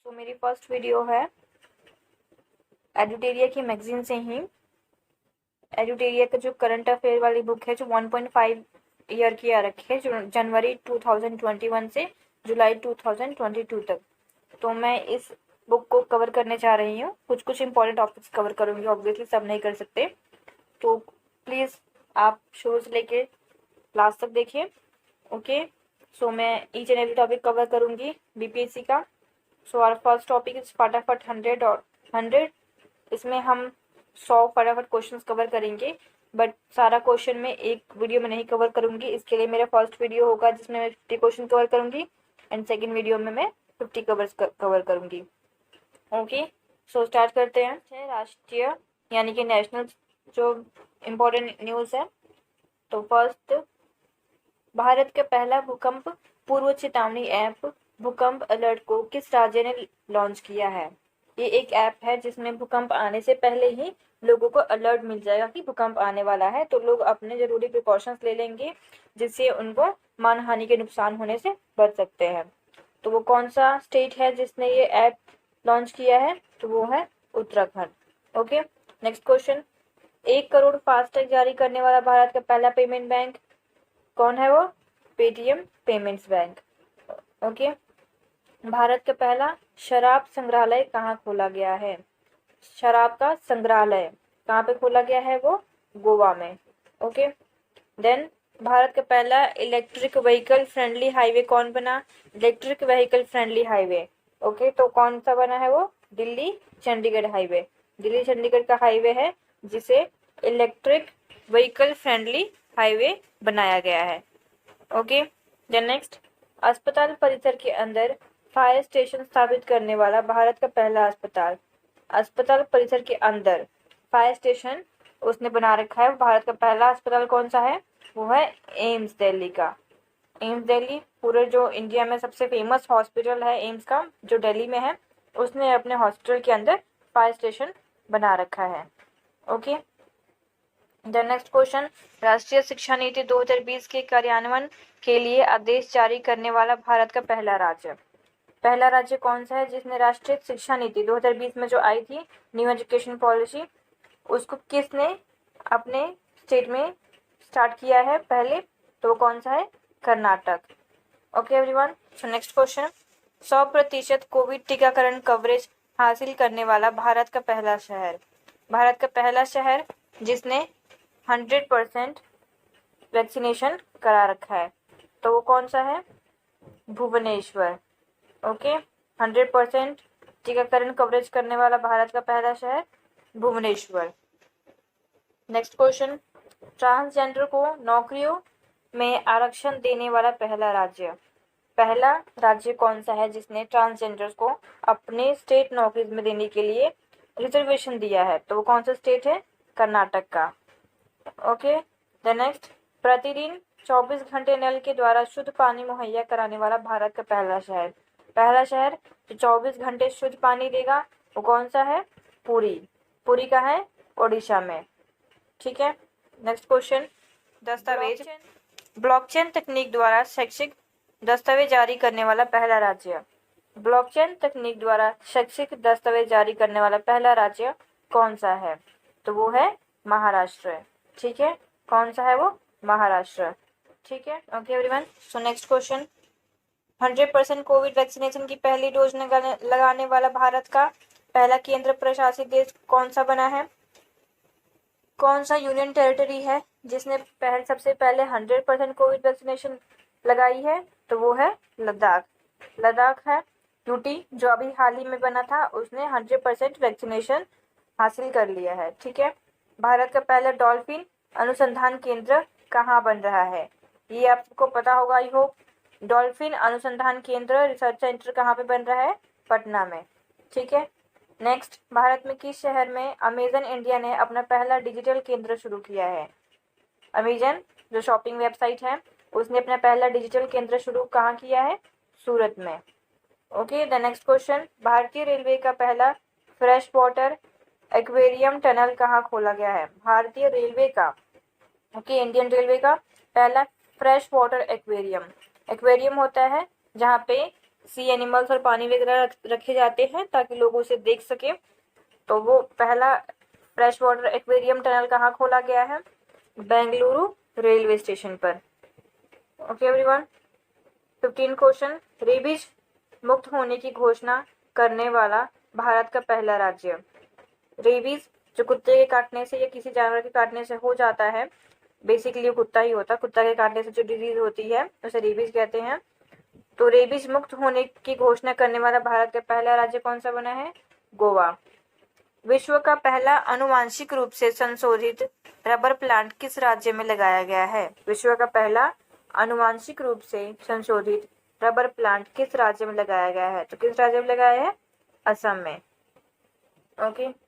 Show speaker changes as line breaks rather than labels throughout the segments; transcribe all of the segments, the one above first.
मेरी first video है एडुटेरिया की मैगजीन से ही। एडुटेरिया का जो करंट अफेयर वाली बुक है जो 1.5 ईयर की आ रखी है, जो जनवरी 2021 से जुलाई 2022 तक। तो मैं इस बुक को कवर करने जा रही हूँ। कुछ इंपॉर्टेंट टॉपिक्स कवर करूँगी, ऑब्वियसली सब नहीं कर सकते, तो प्लीज़ आप शुरू से लेके लास्ट तक देखिए। ओके, सो मैं each and every topic cover करूँगी बीपीएससी का। So our first topic is फटाफट 100 और 100। इसमें हम 100 फटाफट क्वेश्चंस कवर करेंगे, बट सारा क्वेश्चन में एक वीडियो में नहीं कवर करूँगी। इसके लिए मेरा फर्स्ट वीडियो होगा जिसमें मैं 50 क्वेश्चन कवर करूँगी एंड सेकेंड वीडियो में मैं 50 कवर करूँगी। ओके, सो स्टार्ट करते हैं। राष्ट्रीय यानी कि नेशनल जो इम्पोर्टेंट न्यूज़ है, तो फर्स्ट, भारत का पहला भूकंप पूर्व चेतावनी ऐप भूकंप अलर्ट को किस राज्य ने लॉन्च किया है? ये एक ऐप है जिसमें भूकंप आने से पहले ही लोगों को अलर्ट मिल जाएगा कि भूकंप आने वाला है, तो लोग अपने जरूरी प्रिकॉशंस ले लेंगे जिससे उनको मानहानि के नुकसान होने से बच सकते हैं। तो वो कौन सा स्टेट है जिसने ये ऐप लॉन्च किया है? तो वो है Uttarakhand. Okay, next question, 1 crore FASTag जारी करने वाला भारत का पहला पेमेंट बैंक कौन है? वो Paytm payments bank. Okay, Bharat का पहला शराब संग्रहालय कहाँ खोला गया है? शराब का संग्रहालय कहाँ पे खोला गया है? वो गोवा में। ओके, देन भारत का पहला इलेक्ट्रिक व्हीकल फ्रेंडली हाईवे कौन बना? Electric vehicle friendly highway. Okay, तो कौन सा बना है? वो दिल्ली चंडीगढ़ हाईवे। दिल्ली चंडीगढ़ का हाईवे है जिसे इलेक्ट्रिक व्हीकल फ्रेंडली हाईवे बनाया गया है। ओके, देन नेक्स्ट, अस्पताल परिसर के अंदर फायर स्टेशन स्थापित करने वाला भारत का पहला अस्पताल। अस्पताल परिसर के अंदर फायर स्टेशन उसने बना रखा है। भारत का पहला अस्पताल कौन सा है? वो है एम्स दिल्ली का। एम्स दिल्ली पूरे जो इंडिया में सबसे फेमस हॉस्पिटल है एम्स का, जो दिल्ली में है, उसने अपने हॉस्पिटल के अंदर फायर स्टेशन बना रखा है। ओके, द नेक्स्ट क्वेश्चन, राष्ट्रीय शिक्षा नीति 2020 के कार्यान्वयन के लिए आदेश जारी करने वाला भारत का पहला राज्य। पहला राज्य कौन सा है जिसने राष्ट्रीय शिक्षा नीति 2020 में जो आई थी, न्यू एजुकेशन पॉलिसी, उसको किसने अपने स्टेट में स्टार्ट किया है पहले? तो वो कौन सा है? Karnataka. Okay everyone, so next question, 100% Covid टीकाकरण कवरेज हासिल करने वाला भारत का पहला शहर। भारत का पहला शहर जिसने 100% वैक्सीनेशन करा रखा है, तो वो कौन सा है? भुवनेश्वर। ओके, 100% टीकाकरण कवरेज करने वाला भारत का पहला शहर भुवनेश्वर। नेक्स्ट क्वेश्चन, ट्रांसजेंडर को नौकरियों में आरक्षण देने वाला पहला राज्य। पहला राज्य कौन सा है जिसने ट्रांसजेंडर्स को अपने स्टेट नौकरी में देने के लिए रिजर्वेशन दिया है? तो वो कौन सा स्टेट है? कर्नाटक का। ओके, द नेक्स्ट, प्रतिदिन 24 घंटे नल के द्वारा शुद्ध पानी मुहैया कराने वाला भारत का पहला शहर। पहला शहर जो 24 घंटे शुद्ध पानी देगा वो कौन सा है? पुरी। पुरी का है ओडिशा में। ठीक है, नेक्स्ट क्वेश्चन, दस्तावेज ब्लॉकचेन तकनीक द्वारा शैक्षिक दस्तावेज जारी करने वाला पहला राज्य। ब्लॉकचेन तकनीक द्वारा शैक्षिक दस्तावेज जारी करने वाला पहला राज्य कौन सा है? तो वो है महाराष्ट्र। ठीक है, कौन सा है वो? महाराष्ट्र। ठीक है, okay everyone, so next question, 100% Covid vaccination की पहली डोज लगाने वाला भारत का पहला केंद्र प्रशासित देश कौन सा बना है? कौन सा यूनियन टेरिटरी है जिसने सबसे पहले 100% कोविड वैक्सीनेशन लगाई है? तो वो है लद्दाख। लद्दाख है। यूटी जो अभी हाल ही में बना था उसने 100% वैक्सीनेशन हासिल कर लिया है। ठीक है, भारत का पहला डॉल्फिन अनुसंधान केंद्र कहाँ बन रहा है? ये आपको पता होगा आई होप। डॉल्फिन अनुसंधान केंद्र रिसर्च सेंटर कहाँ पे बन रहा है? पटना में। ठीक है, नेक्स्ट, भारत में किस शहर में अमेजन इंडिया ने अपना पहला डिजिटल केंद्र शुरू किया है? अमेजन जो शॉपिंग वेबसाइट है उसने अपना पहला डिजिटल केंद्र शुरू कहाँ किया है? सूरत में। ओके, द नेक्स्ट क्वेश्चन, भारतीय रेलवे का पहला फ्रेश वाटर एक्वेरियम टनल कहाँ खोला गया है? भारतीय रेलवे का, ओके, इंडियन रेलवे का पहला फ्रेश वाटर एक्वेरियम। एक्वेरियम होता है जहाँ पे सी एनिमल्स और पानी वगैरह रखे जाते हैं ताकि लोग उसे देख सके। तो वो पहला फ्रेश वाटर एक्वेरियम टनल कहाँ खोला गया है? बेंगलुरु रेलवे स्टेशन पर। Okay everyone. 15 क्वेश्चन। रेबीज मुक्त होने की घोषणा करने वाला भारत का पहला राज्य। रेबीज जो कुत्ते के काटने से या किसी जानवर के काटने से हो जाता है, बेसिकली कुत्ता ही होता है, कुत्ता के काटने से जो डिजीज होती है उसे रेबीज कहते हैं। तो रेबीज मुक्त होने की घोषणा करने वाला भारत का पहला राज्य कौन सा बना है? गोवा। विश्व का पहला आनुवांशिक रूप से संशोधित रबर प्लांट किस राज्य में लगाया गया है? विश्व का पहला आनुवांशिक रूप से संशोधित रबर प्लांट किस राज्य में लगाया गया है? तो किस राज्य में लगाया है? असम में। ओके।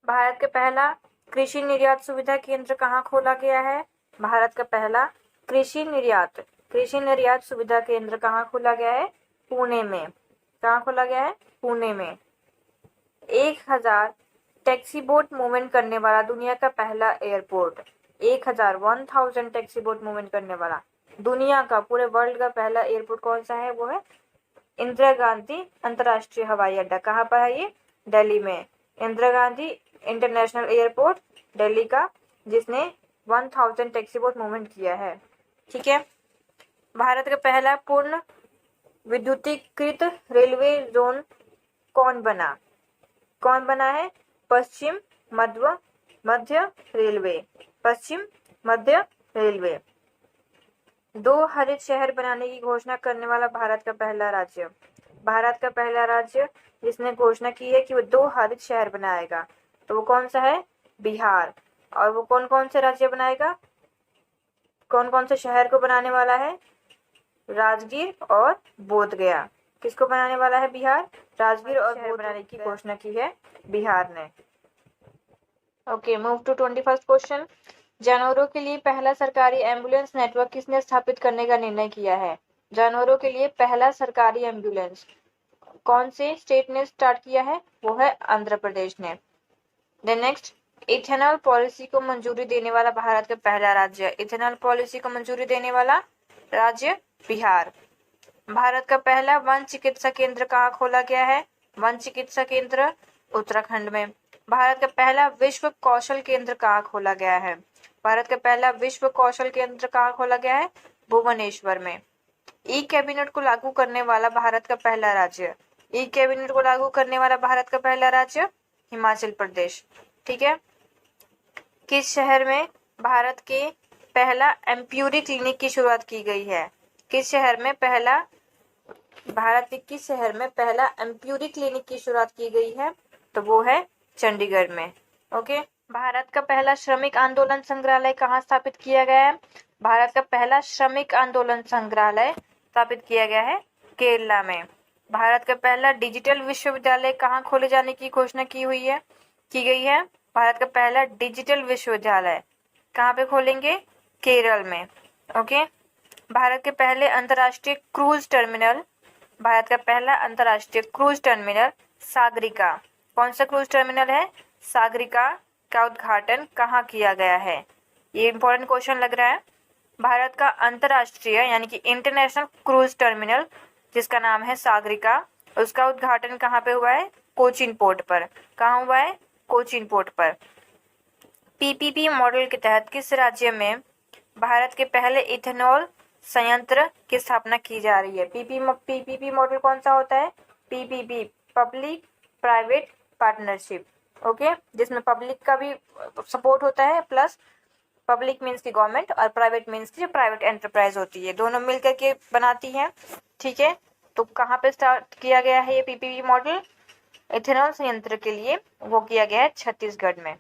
भारत का पहला कृषि निर्यात सुविधा केंद्र कहाँ खोला गया है? भारत का पहला कृषि निर्यात सुविधा केंद्र कहाँ खोला गया है? पुणे में। कहाँ खोला गया है? पुणे में। 1000 टैक्सी बोट मूवमेंट करने वाला दुनिया का पहला एयरपोर्ट। 1000 टैक्सी बोट मूवमेंट करने वाला दुनिया का, पूरे वर्ल्ड का पहला एयरपोर्ट कौन सा है? वो है इंदिरा गांधी अंतर्राष्ट्रीय हवाई अड्डा। कहाँ पर है ये? दिल्ली में। इंदिरा गांधी इंटरनेशनल एयरपोर्ट दिल्ली का, जिसने 1000 टैक्सी बोट मूवमेंट किया है। ठीक है। भारत का पहला पूर्ण विद्युतीकृत रेलवे जोन कौन बना है? पश्चिम मध्य रेलवे। पश्चिम मध्य रेलवे। 2 हरित शहर बनाने की घोषणा करने वाला भारत का पहला राज्य। भारत का पहला राज्य जिसने घोषणा की है कि वो 2 हरित शहर बनाएगा, तो वो कौन सा है? बिहार। और वो कौन कौन से राज्य बनाएगा? कौन कौन से शहर को बनाने वाला है? राजगीर और बोधगया। किसको बनाने वाला है? बिहार। राजगीर और बोध बनाने की घोषणा की है बिहार ने। Okay, move to 21st question. जानवरों के लिए पहला सरकारी एम्बुलेंस नेटवर्क किसने स्थापित करने का निर्णय किया है? जानवरों के लिए पहला सरकारी एम्बुलेंस कौन से स्टेट ने स्टार्ट किया है? वो है आंध्र प्रदेश ने। देन नेक्स्ट, इथेनॉल पॉलिसी को मंजूरी देने वाला भारत का पहला राज्य। इथेनॉल पॉलिसी को मंजूरी देने वाला राज्य बिहार। भारत का पहला वन चिकित्सा केंद्र कहाँ खोला गया है? वन चिकित्सा केंद्र उत्तराखंड में। भारत का पहला विश्व कौशल केंद्र कहाँ खोला गया है? भारत का पहला विश्व कौशल केंद्र कहाँ खोला गया है? भुवनेश्वर में। ई कैबिनेट को लागू करने वाला भारत का पहला राज्य। ई कैबिनेट को लागू करने वाला भारत का पहला राज्य हिमाचल प्रदेश। ठीक है। किस शहर में भारत के पहला एम्प्यूरी क्लिनिक की शुरुआत की गई है? किस शहर में पहला एम्प्यूरी क्लिनिक की शुरुआत की गई है? तो वो है चंडीगढ़ में। ओके। भारत का पहला श्रमिक आंदोलन संग्रहालय कहाँ स्थापित किया गया है? भारत का पहला श्रमिक आंदोलन संग्रहालय स्थापित किया गया है केरला में। भारत का पहला डिजिटल विश्वविद्यालय कहाँ खोले जाने की घोषणा की गई है? भारत का पहला डिजिटल विश्वविद्यालय कहाँ पे खोलेंगे? केरल में। ओके। भारत का पहला अंतर्राष्ट्रीय क्रूज टर्मिनल सागरिका। कौन सा क्रूज टर्मिनल है? सागरिका का उद्घाटन कहाँ किया गया है? ये इंपॉर्टेंट क्वेश्चन लग रहा है। भारत का अंतर्राष्ट्रीय यानी कि इंटरनेशनल क्रूज टर्मिनल जिसका नाम है सागरिका, उसका उद्घाटन कहाँ पे हुआ है? कोचीन पोर्ट पर। कहाँ हुआ है? कोचीन पोर्ट पर। पीपीपी मॉडल के तहत किस राज्य में भारत के पहले इथेनॉल संयंत्र की स्थापना की जा रही है? पीपीपी मॉडल कौन सा होता है? PPP public private partnership. Okay, जिसमें पब्लिक का भी सपोर्ट होता है, प्लस पब्लिक मीन्स की गवर्नमेंट और प्राइवेट मीन्स की जो प्राइवेट एंटरप्राइज होती है, दोनों मिलकर के बनाती है। ठीक है। तो कहाँ पे स्टार्ट किया गया है ये पीपीपी मॉडल? इथेनॉल संयंत्र के लिए वो किया गया है छत्तीसगढ़ में।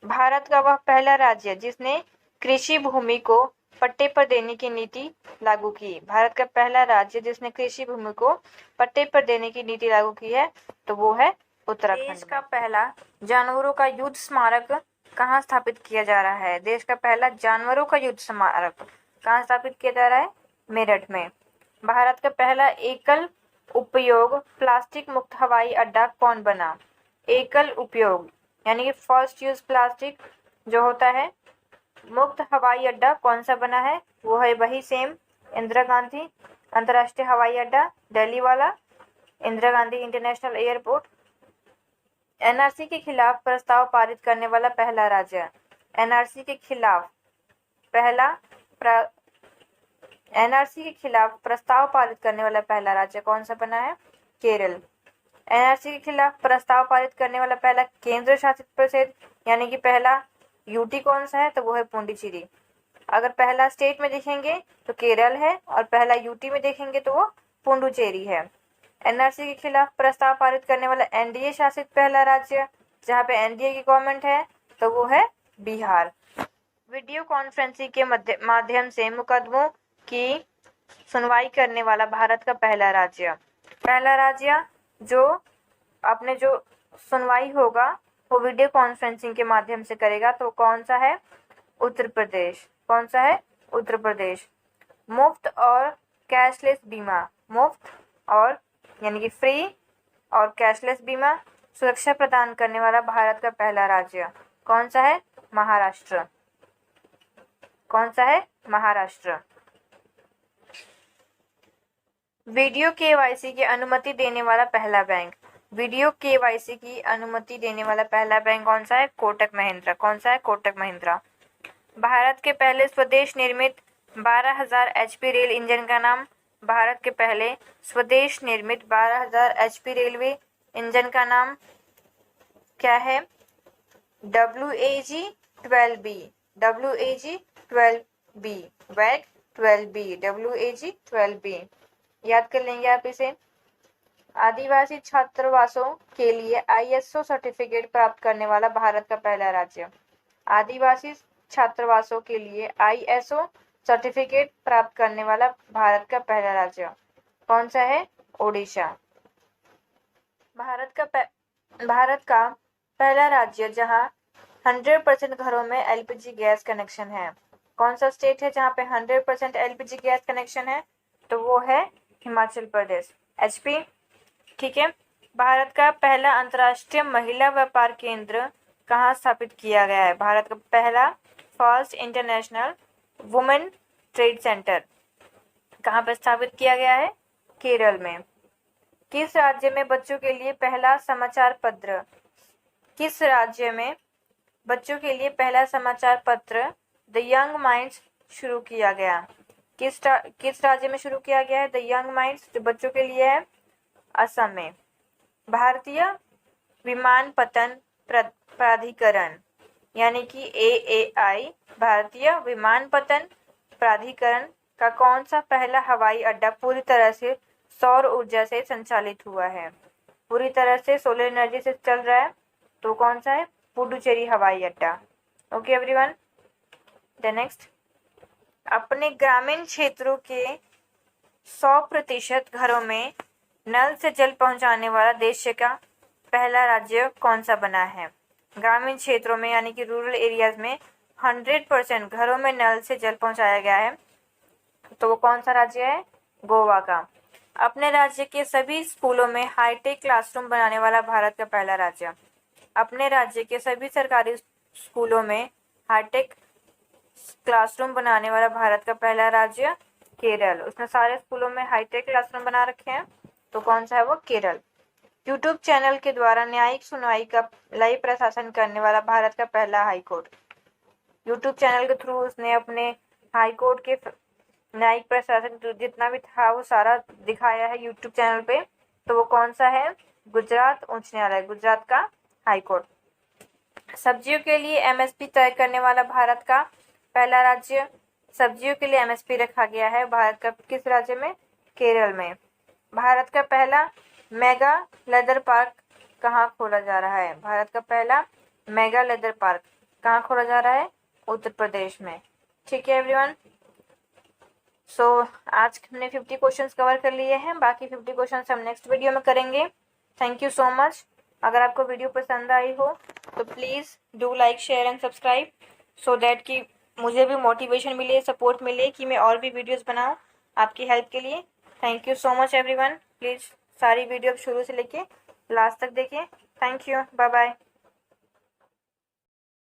भारत का वह पहला राज्य जिसने कृषि भूमि को पट्टे पर देने की नीति लागू की। भारत का पहला राज्य जिसने कृषि भूमि को पट्टे पर देने की नीति लागू की है, तो वो है उत्तराखंड। देश का पहला जानवरों का युद्ध स्मारक कहाँ स्थापित किया जा रहा है? देश का पहला जानवरों का युद्ध स्मारक कहाँ स्थापित किया जा रहा है? मेरठ में। भारत का पहला एकल उपयोग प्लास्टिक मुक्त हवाई अड्डा कौन बना? एकल उपयोग यानी कि फर्स्ट यूज प्लास्टिक जो होता है मुक्त हवाई अड्डा कौन सा बना है? वो है वही सेम इंदिरा गांधी अंतर्राष्ट्रीय हवाई अड्डा दिल्ली वाला, Indira Gandhi international airport. NRC के खिलाफ प्रस्ताव पारित करने वाला पहला राज्य, एनआरसी के खिलाफ एनआरसी के खिलाफ प्रस्ताव पारित करने वाला पहला राज्य कौन सा बना है? केरल। एनआरसी के खिलाफ प्रस्ताव पारित करने वाला पहला केंद्र शासित प्रदेश यानी कि पहला यूटी कौन सा है? तो वो है पुडुचेरी। अगर पहला स्टेट में देखेंगे तो केरल है और पहला यूटी में देखेंगे तो वो पुडुचेरी है। एनआरसी के खिलाफ प्रस्ताव पारित करने वाला एनडीए शासित पहला राज्य जहाँ पे एनडीए की गवर्नमेंट है तो वो है बिहार। वीडियो कॉन्फ्रेंसिंग के माध्यम से मुकदमों की सुनवाई करने वाला भारत का पहला राज्य जो आपने जो सुनवाई होगा वो वीडियो कॉन्फ्रेंसिंग के माध्यम से करेगा तो कौन सा है? उत्तर प्रदेश। कौन सा है? उत्तर प्रदेश। मुफ्त और कैशलेस बीमा, मुफ्त और यानी कि फ्री और कैशलेस बीमा सुरक्षा प्रदान करने वाला भारत का पहला राज्य कौन सा है? महाराष्ट्र। कौन सा है? महाराष्ट्र। वीडियो केवाईसी की अनुमति देने वाला पहला बैंक, वीडियो केवाईसी की अनुमति देने वाला पहला बैंक कौन सा है? कोटक महिंद्रा। कौन सा है? कोटक महिंद्रा। भारत के पहले स्वदेश निर्मित 12,000 HP रेल इंजन का नाम, भारत के पहले स्वदेश निर्मित 12,000 HP रेलवे इंजन का नाम क्या है? WAG-12B, WAG-12B, वैग 12B, WAG-12B। याद कर लेंगे आप इसे। आदिवासी छात्रावासों के लिए ISO सर्टिफिकेट प्राप्त करने वाला भारत का पहला राज्य, आदिवासी छात्रावासों के लिए ISO सर्टिफिकेट प्राप्त करने वाला भारत का पहला राज्य कौन सा है? ओडिशा। भारत का पहला राज्य जहां 100% घरों में LPG गैस कनेक्शन है, कौन सा स्टेट है जहां पे 100% LPG गैस कनेक्शन है? तो वो है हिमाचल प्रदेश, HP। ठीक है। भारत का पहला अंतर्राष्ट्रीय महिला व्यापार केंद्र कहाँ स्थापित किया गया है? भारत का पहला first international women trade centre कहाँ पर स्थापित किया गया है? केरल में। किस राज्य में बच्चों के लिए पहला समाचार पत्र, किस राज्य में बच्चों के लिए पहला समाचार पत्र द यंग माइंड्स शुरू किया गया? किस राज्य में शुरू किया गया है द यंग माइंड्स जो बच्चों के लिए है? असम में। भारतीय विमानपत्तन प्राधिकरण यानी कि AAI, भारतीय विमानपत्तन प्राधिकरण का कौन सा पहला हवाई अड्डा पूरी तरह से सौर ऊर्जा से संचालित हुआ है? पूरी तरह से सोलर एनर्जी से चल रहा है तो कौन सा है? पुडुचेरी हवाई अड्डा। Okay everyone. द नेक्स्ट, अपने ग्रामीण क्षेत्रों के 100% घरों में नल से जल पहुंचाने वाला देश का पहला राज्य कौन सा बना है? ग्रामीण क्षेत्रों में यानी कि रूरल एरियाज में 100% घरों में नल से जल पहुंचाया गया है तो वो कौन सा राज्य है? गोवा का। अपने राज्य के सभी स्कूलों में हाईटेक क्लासरूम बनाने वाला भारत का पहला राज्य, अपने राज्य के सभी सरकारी स्कूलों में हाईटेक क्लासरूम बनाने वाला भारत का पहला राज्य केरल। उसने सारे स्कूलों में हाईटेक क्लासरूम बना रखे हैं तो कौन सा है वो? केरल। यूट्यूब चैनल के द्वारा न्यायिक सुनवाई का लाइव प्रशासन करने वाला भारत का पहला हाईकोर्ट, यूट्यूब चैनल के थ्रू उसने अपने हाईकोर्ट के न्यायिक प्रशासन जितना भी था वो सारा दिखाया है यूट्यूब चैनल पे तो वो कौन सा है? गुजरात उच्च न्यायालय, गुजरात का हाईकोर्ट। सब्जियों के लिए MSP तय करने वाला भारत का पहला राज्य, सब्जियों के लिए MSP रखा गया है भारत का किस राज्य में? केरल में। भारत का पहला मेगा लेदर पार्क कहाँ खोला जा रहा है? भारत का पहला मेगा लेदर पार्क कहाँ खोला जा रहा है? उत्तर प्रदेश में। ठीक है एवरीवन। सो आज हमने 50 क्वेश्चंस कवर कर लिए हैं, बाकी 50 क्वेश्चंस हम नेक्स्ट वीडियो में करेंगे। Thank you so much. अगर आपको वीडियो पसंद आई हो तो please do like share and subscribe so that कि मुझे भी मोटिवेशन मिले, सपोर्ट मिले कि मैं और भी वीडियोस बनाऊं आपकी हेल्प के लिए। Thank you so much everyone. Please सारी वीडियो शुरू से लेके लास्ट तक देखें। Thank you, bye bye.